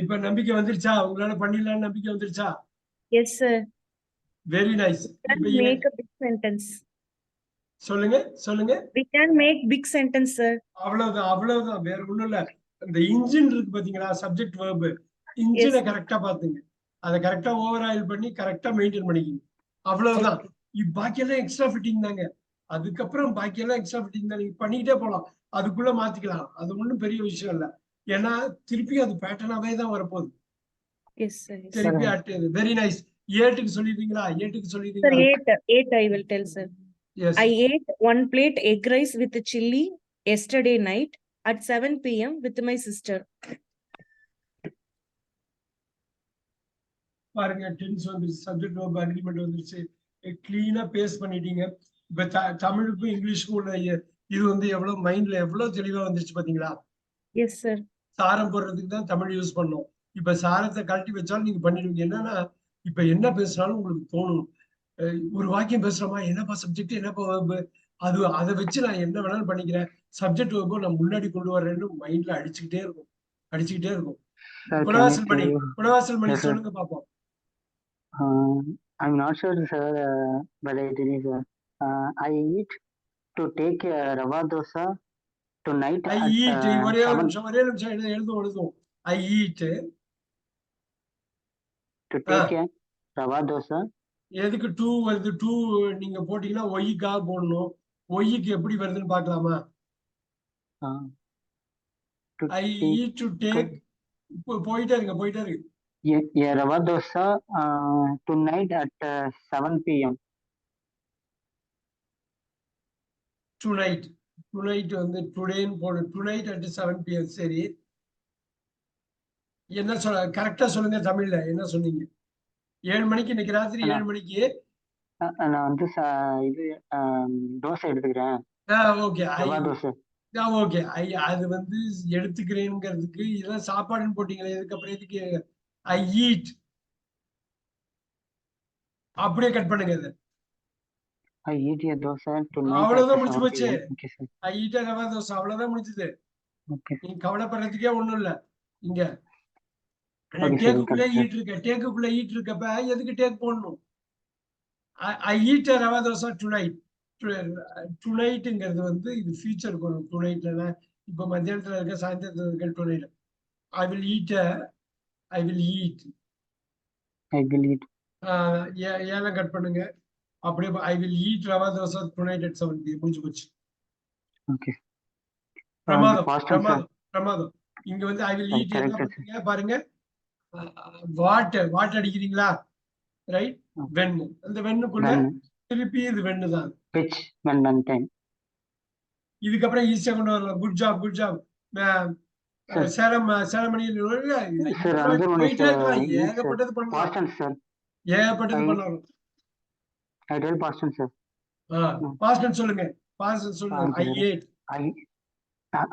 இப்ப நம்பிக்கை வந்துருச்சா? உங்களால பண்ணிடலாம்னு நம்பிக்கை வந்துருச்சா? Yes, sir. Very nice. We can இப்ப make a big sentence. சொல்லுங்க சொல்லுங்க. We can make big sentence, sir. அவ்வளவுதான் அவ்வளவுதான், வேற ஒண்ணும் இல்ல. இந்த இன்ஜின் இருக்கு பாத்தீங்களா, சப்ஜெக்ட் வெர்பு. Yes. இன்ஜினை கரெக்டா பாத்துங்க, அதை கரெக்டா ஓவர் ஆயில் பண்ணி கரெக்டா மெயின்டைன் பண்ணிக்கங்க. அவ்வளவுதான். Okay. பாக்கியெல்லாம் எக்ஸ்ட்ரா ஃபிட்டிங் தாங்க. அதுக்கப்புறம் பாக்கியெல்லாம் எக்ஸ்ட்ரா ஃபிட்டிங் தான், நீங்க பண்ணிக்கிட்டே போலாம். அதுக்குள்ள மாத்திக்கலாம், அது ஒண்ணும் பெரிய விஷயம் இல்ல. ஏன்னா திருப்பி அது பேட்டர்னாவே தான் வரப்போகுது. Yes, sir. Yes, sir. திருப்பி அட்டு வெரி நைஸ். ஏட்டுக்கு சொல்லிடுறீங்களா? ஏட்டுக்கு Sir, சொல்லிடுறீங்களா? eight I will tell, sir. Yes. I ate 1 plate egg rice with chili yesterday night at 7 p.m. with my sister. பாருங்க, டென்ஸ் வந்துருச்சு, சப்ஜெக்ட் வெர்ப் அக்ரிமெண்ட் வந்துருச்சு, கிளீனா பேஸ்ட் பண்ணிட்டீங்க. இப்ப தமிழுக்கும் இங்கிலீஷுக்கும் உள்ள இது வந்து எவ்வளவு மைண்ட்ல எவ்வளவு தெளிவா வந்துருச்சு பாத்தீங்களா? Yes, sir. சாரம் போடுறதுக்கு தான் தமிழ் யூஸ் பண்ணோம். இப்ப சாரத்தை கழட்டி வச்சாலும் நீங்க பண்ணிடுவீங்க. என்னன்னா இப்ப என்ன பேசுனாலும் உங்களுக்கு தோணும். ஒரு வாக்கியம் பேசுறோமா, என்னப்பா சப்ஜெக்ட் என்னப்பா verb, அது அதை வச்சு நான் என்ன வேணாலும் பண்ணிக்கிறேன், சப்ஜெக்ட் வெர்போ நான் முன்னாடி கொண்டு வர்றேன்னு மைண்ட்ல அடிச்சுக்கிட்டே இருக்கும், அடிச்சுக்கிட்டே இருக்கும். Sir, can I குணவாசல் money, say? குணவாசல் money Yes, sir. சொல்லுங்க பாப்போம். I'm not sure, sir, but I tell you, sir. I eat to take rava dosa tonight I at eat, ஒரே ஒரு 7 நிமிஷம் ஒரே நிமிஷம் எழுதுவோம். I eat to take a rava dosa. எதுக்கு two வருது? டூ நீங்க போட்டீங்கன்னா ஒய்க்காக போடணும். ஒய்க்கு எப்படி வருதுன்னு பாக்கலாமா? To I take eat to take. போயிட்டே இருங்க, போயிட்டே இருக்கு. a rava dosa tonight at 7 p.m. Tonight, tonight வந்து டுடேன்னு போடு. Tonight at 7 PM. சரி, என்ன சொல்ல கரெக்டா சொல்லுங்க, தமிழ்ல என்ன சொன்னீங்க? 7 மணிக்கு, இன்னைக்கு ராத்திரி 7 மணிக்கு. நான் வந்து இது தோசை எடுத்துக்கிறேன். ஓகே, ரவா தோசை. ஓகே. அது வந்து எடுத்துக்கிறேங்கிறதுக்கு இதெல்லாம் சாப்பாடுன்னு போட்டீங்களே, இதுக்கப்புறம் எதுக்கு ஐ ஈட்? அப்படியே கட் பண்ணுங்க அது. I eat a dosa tonight at அவ்வளவுதான் முடிஞ்சு 7 போச்சு. p.m. Okay, sir. ஐ ஈட் ரவா தோசை, அவ்வளவுதான் முடிஞ்சது. Okay. நீங்க கவலைப்படுறதுக்கே ஒண்ணும் இல்ல. இங்க Okay, sir. டேக்குக்குள்ளே Correct, sir. ஈட் இருக்க, டேக்குக்குள்ள ஈட் இருக்கப்ப எதுக்கு டேக் போடணும்? I eat rava dosa tonight. டுநைட்டுங்கிறது வந்து இது ஃபியூச்சருக்கு வரும். டுநைட்ல இப்ப மத்தியானத்துல இருக்க, சாயந்தரத்துல இருக்க tonight. I will eat, I will eat. I will eat. ஏன் கட் பண்ணுங்க. அப்படியே I will eat rava dosa tonight at 7 PM. முடிஞ்சு போச்சு. Okay. பிரமாதம் Past tense, sir. பிரமாதம் பிரமாதம். இங்க வந்து ஐ வில் ஈட் என்ன Correct, sir. பண்ணுங்க பாருங்க. வாட் அடிக்கிறீங்களா? ரைட். வென்னு, அந்த வென்னுக்குள்ள When, திருப்பி இது வென்னு தான். which, when time. இதுக்கப்புறம் ஈஸியா கொண்டு வரலாம். Good job, good job. Sir. சேலமணியில் Sir, another one is போயிட்டே இருக்கலாம். ஏகப்பட்டது past பண்ணலாம், tense, sir. ஏகப்பட்டது பண்ணலாம். I tell past tense, sir. Past tense சொல்லுங்க, பாஸ்ட் டென்ஸ் சொல்லுங்க. I Okay, sir. Ate.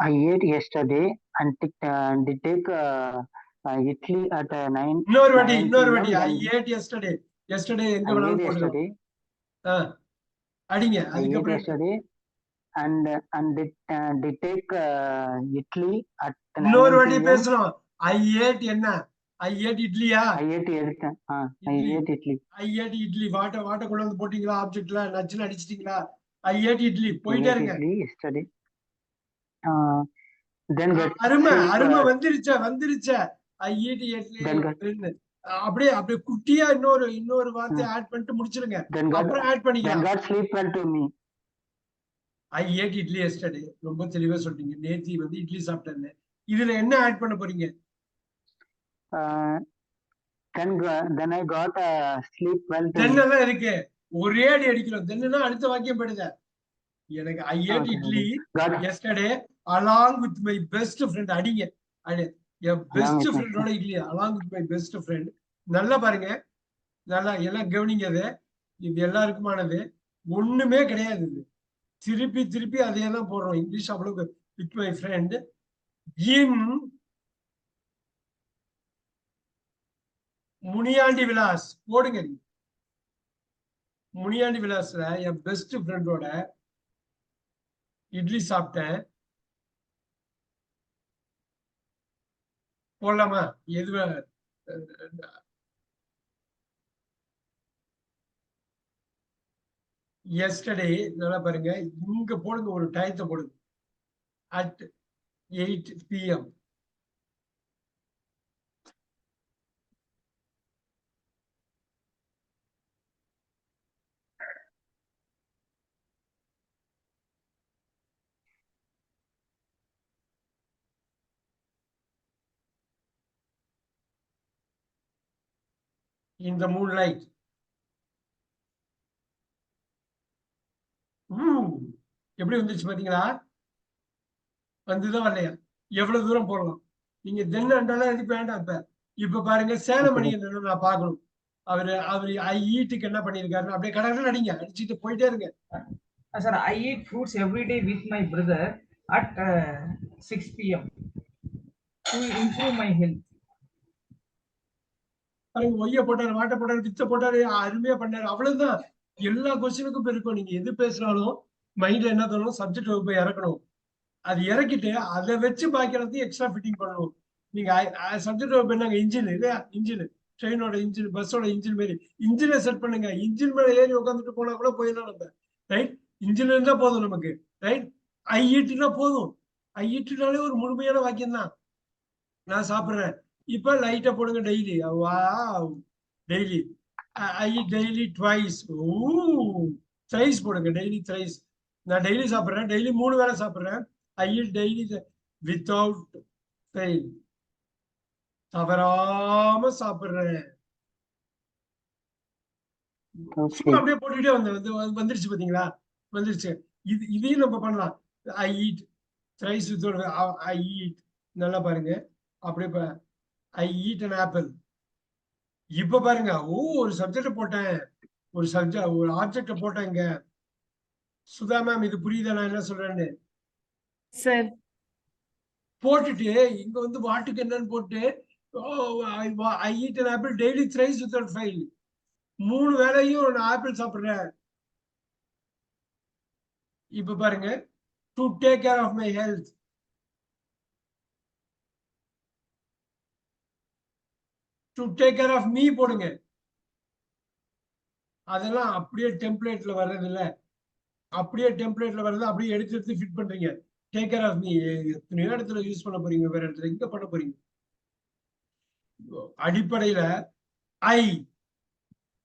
I ate yesterday and did take idli at 9 இன்னொரு வாட்டி, 9 இன்னொரு p.m. வாட்டி. ஐ Then ஏட் எஸ்டர்டே. எஸ்டர்டே எங்க I ate வேணாலும் போடலாம். yesterday. அடிங்க. I ate அதுக்கப்புறம் yesterday and did take idli at 9 இன்னொரு வாட்டி p.m. பேசணும். ஐ ஏட் என்ன? ஐ ஏட் இட்லியா? I ate எடுத்தேன். I ate idli. I ate idli. வாட்ட கொண்டு வந்து போட்டீங்களா? ஆப்ஜெக்ட்ல நச்சுன்னு அடிச்சிட்டீங்களா? I ate idli. I போயிட்டே ate இருங்க. idli yesterday. Then get அருமை sleep. அருமை, வந்துருச்சே. I eat Then idli. அப்படியே அப்படியே குட்டியா இன்னொரு வார்த்தை ஆட் பண்ணிட்டு முடிச்சிருங்க. அப்புறம் ஆட் then பண்ணிக்கலாம். got sleep well to me. I ate idli yesterday. ரொம்ப தெளிவா சொல்றீங்க. நேத்தி வந்து இட்லி சாப்பிட்டேன்னு. இதுல என்ன ஆட் பண்ண போறீங்க? Then I got sleep well to me. தென்னெல்லாம் இருக்கு, ஒரே அடி அடிக்கிறோம். தென்னுனா அடுத்த வாக்கியம் படுங்க. எனக்கு ஐ ate idli yesterday along with my best friend. அடிங்க. என் பெஸ்ட் ஃப்ரெண்டோட idli along with my best friend. நல்லா பாருங்க, நல்லா எல்லாம் கவனிங்க. இது எல்லாருக்குமானது, ஒண்ணுமே கிடையாது. இது திருப்பி திருப்பி அதே தான் போடுறோம். இங்கிலீஷ் அவ்வளவு. வித் மை ஃப்ரெண்ட் இன் முனியாண்டி விலாஸ் போடுங்க. முனியாண்டி விலாஸ்ல என் பெஸ்ட் ஃப்ரெண்டோட இட்லி சாப்பிட்டேன். போடலாமா? எது yesterday நல்லா பாருங்க, இங்க போடுங்க, ஒரு டயத்தை போடுங்க. at 8 PM. in the moonlight. எப்படி வந்துச்சு பாத்தீங்களா? வந்துதான் வரலையா? எவ்வளவு தூரம் போடலாம்? நீங்க தென் அண்டாலாம் எதுக்கு வேண்டாம். இப்ப பாருங்க, சேலமணி என்னன்னு நான் பார்க்கணும். அவரு ஐ ஈட்டுக்கு என்ன பண்ணிருக்காருன்னு அப்படியே கடற்கரை அடிங்க, அடிச்சுட்டு போயிட்டே இருங்க. Sir, I eat fruits every day with my brother at 6 PM to improve my health. ஒய்ய போட்டாரு, வாட்டை போட்டாரு, பிச்ச போட்டாரு, அருமையா பண்ணாரு, அவ்வளவுதான். எல்லா கொஸ்டினுக்கும் இருக்கும். நீங்க எது பேசினாலும் மைண்ட்ல என்ன தோணும், சப்ஜெக்ட் போய் இறக்கணும். அது இறக்கிட்டு அதை வச்சு பாக்கிறதுக்கு எக்ஸ்ட்ரா ஃபிட்டிங் பண்ணணும். நீங்க சப்ஜெக்ட் என்னங்க, இன்ஜின் இல்லையா? இன்ஜின், ட்ரெயினோட இன்ஜின், பஸ்ஸோட இன்ஜின் மாரி இன்ஜினை செட் பண்ணுங்க. இன்ஜின் மேல ஏறி உட்காந்துட்டு போனா கூட போயிடலாம் நம்ம, ரைட்? இன்ஜின் இருந்தா போதும் நமக்கு, ரைட்? ஐ ஈட்டுனா போதும். ஐ ஈட்டுனாலே ஒரு முழுமையான வாக்கியம் தான். நான் சாப்பிடுறேன். இப்ப லைட்டா போடுங்க, daily. Daily I eat daily twice. Thrice போடுங்க, டெய்லி த்ரைஸ். நான் டெய்லி சாப்பிடுறேன், டெய்லி 3 வேளை சாப்பிடுறேன். I eat daily without fail. தவறாம சாப்பிடுறேன். அப்படியே போட்டுக்கிட்டே வந்துருச்சு பாத்தீங்களா? வந்துருச்சு. இதையும் நம்ம பண்ணலாம். I eat thrice without, I eat, நல்லா பாருங்க. அப்படியே ஐ ஈட் an ஆப்பிள். இப்ப பாருங்க, ஒரு சப்ஜெக்ட் போட்டேன், ஒரு ஆப்ஜெக்ட் போட்டேன் இங்க. சுதா மேம், இது புரியுதா நான் என்ன சொல்றேன்னு? சார் போட்டுட்டு இங்க வாட்டுக்கு என்னன்னு போட்டு I eat an apple daily thrice without fail. 3 வேளையும் நான் ஆப்பிள் சாப்பிடுறேன். இப்ப பாருங்க, to take care of my health. To take care of me போடுங்க. அதெல்லாம் அப்படியே டெம்ப்ளேட்ல வர்றது இல்ல, அப்படியே டெம்ப்ளேட்ல வர்றது அப்படியே எடுத்து ஃபிட் பண்றீங்க. டேக் கேர் ஆஃப் மீ எத்தனையோ இடத்துல யூஸ் பண்ண போறீங்க, வேற இடத்துல எங்க பண்ண போறீங்க? அடிப்படையில ஐ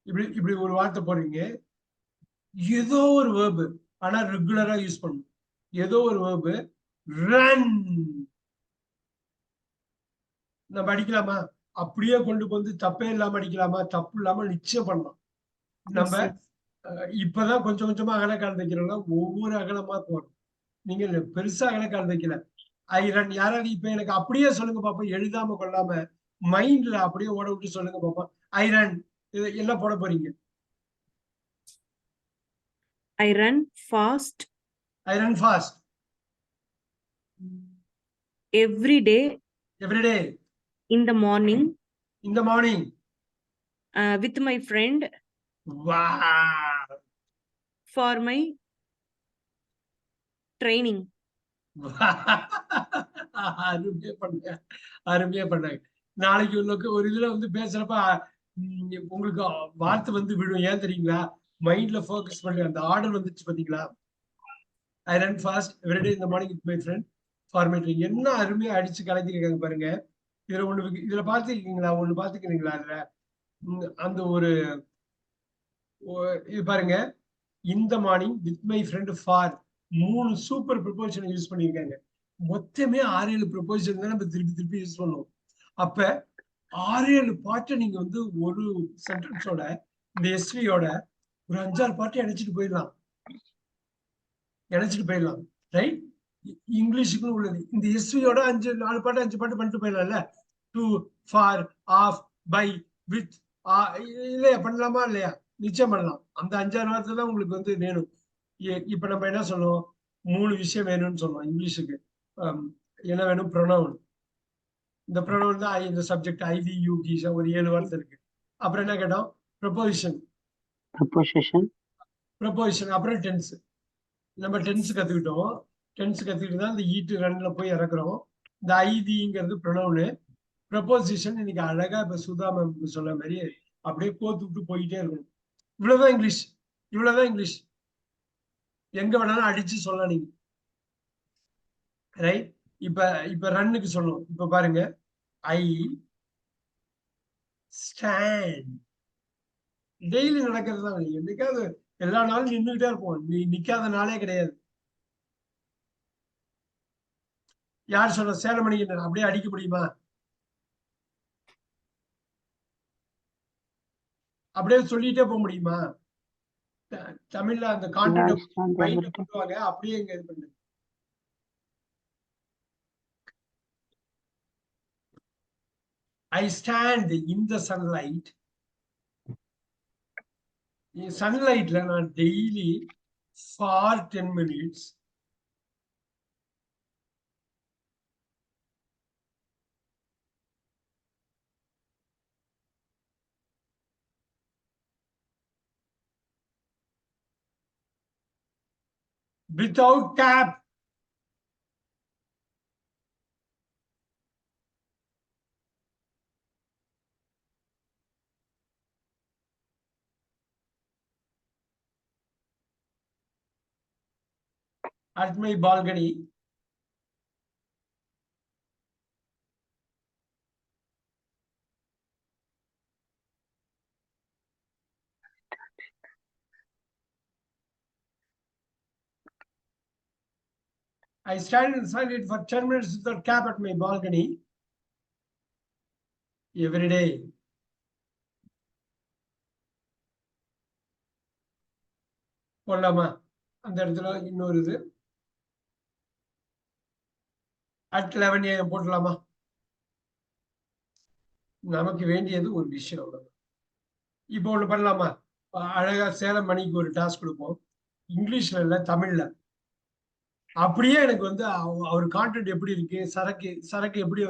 இப்படி ஒரு வார்த்தை போடுறீங்க, ஏதோ ஒரு வேர்பு, ஆனா ரெகுலரா யூஸ் பண்ணணும். ஏதோ ஒரு வேர்பு. ரன் நம்ம அடிக்கலாமா? அப்படியே கொண்டு வந்து தப்பே இல்லாம அடிக்கலாமா? தப்பு இல்லாம நிச்சயம் பண்ணலாம். நம்ம இப்பதான் கொஞ்சம் கொஞ்சமா அகலக்கால் வைக்கிறோம்னா ஒவ்வொரு அகலமா போறோம். நீங்க பெருசா அகலக்கால் வைக்கல. ஐ ரன். யாராவது இப்ப எனக்கு அப்படியே சொல்லுங்க பாப்போம், எழுதாம கொள்ளாம மைண்ட்ல அப்படியே ஓட விட்டு சொல்லுங்க பாப்போம். ஐ ரன். என்ன போட போறீங்க? ஐ run fast. I run fast every day. Every day. In the morning. In the morning. With my friend. Wow. For my training. அருமையா பண்ணாங்க, அருமையா பண்ணாங்க. நாளைக்கு உங்களுக்கு ஒரு இதுல பேசுறப்ப உங்களுக்கு வார்த்தை விடும். ஏன் தெரியுங்களா? மைண்ட்ல ஃபோக்கஸ் பண்ற அந்த ஆர்டர் வந்துச்சு பாத்தீங்களா? ஐ run fast everyday in the morning with my friend for my training. என்ன அருமையா அடிச்சு கலக்கிருக்காங்க பாருங்க. இதுல பாத்துருக்கீங்களா? பாத்துக்கிறீங்களா? அதுல அந்த ஒரு இது பாருங்க, இந்த morning with my friend for 3 super proposition use பண்ணிருக்காங்க. மொத்தமே 6-7 ப்ரொபோசிஷன் தான் நம்ம திருப்பி யூஸ் பண்ணுவோம். அப்ப 6-7 பாட்டை நீங்க ஒரு சென்டென்ஸோட இந்த எஸ்வியோட ஒரு 5-6 பாட்டை இணைச்சிட்டு போயிடலாம், ரைட்? இங்கிலீஷுக்குன்னு உள்ளது இந்த எஸ்வியோட 4 பாட்டு 5 பாட்டு பண்ணிட்டு போயிடலாம்ல. To, for, of, by, with, இல்லையா? பண்ணலாமா இல்லையா? நிச்சயம் பண்ணலாம். அந்த 5-6 வார்த்தை தான் உங்களுக்கு வேணும். இப்ப நம்ம என்ன சொல்லுவோம்? 3 விஷயம் வேணும்னு சொல்லுவோம் இங்கிலீஷுக்கு. என்ன வேணும்? ப்ரொனவுன். இந்த ப்ரொனவுன் தான் இந்த subject I we you he ஒரு 7 வார்த்தை இருக்கு. அப்புறம் என்ன கேட்டோம்? ப்ரொபோசிஷன். அப்புறம் டென்ஸ். நம்ம டென்ஸ் கத்துக்கிட்டோம். டென்ஸ் கத்துக்கிட்டு தான் இந்த ஈட்டு ரன்ல போய் இறக்குறோம். இந்த ஐவிங்கிறது ப்ரொனவுனு. ப்ரப்போசிஷன் இன்னைக்கு அழகா இப்ப சுதா மேம் சொன்ன மாதிரி அப்படியே கோத்து விட்டு போயிட்டே இருக்கணும். இவ்வளவுதான் இங்கிலீஷ், இவ்வளவுதான் இங்கிலீஷ். எங்க வேணாலும் அடிச்சு சொல்லலாம் நீங்க. ரைட். இப்ப ரன்னுக்கு சொல்லணும். இப்ப பாருங்க, ஐ ஸ்டாண்ட். டெய்லி நடக்கிறது தான். என்னைக்காவது எல்லா நாளும் நின்றுகிட்டே இருப்போம். நிக்காத நாளே கிடையாது. யார் சொல்ற? சேலமணிக்கு அப்படியே அடிக்க முடியுமா? அப்படியே சொல்லிட்டே போக முடியுமா? தமிழ்ல அந்த கான்டென்ட் மைண்ட்ல கொண்டுவாங்க, அப்படியே இங்க இது பண்ணு. I stand in the sunlight. சன்லைட்ல நான் daily for 10 minutes. Without cap. At my balcony. I stand in sunlight for 10 minutes without cap at my balcony every day. போடலாமா? அந்த இடத்துல இன்னொரு இது at 11 AM போடலாமா? நமக்கு வேண்டியது ஒரு விஷயம். இப்போ ஒண்ணு பண்ணலாமா? அழகா சேலம் மணிக்கு ஒரு டாஸ்க் கொடுப்போம். இங்கிலீஷ்ல இல்ல, தமிழ்ல. அப்படியே எனக்கு வந்து அவர் கான்டென்ட் எப்படி இருக்கு, சரக்கு எப்படி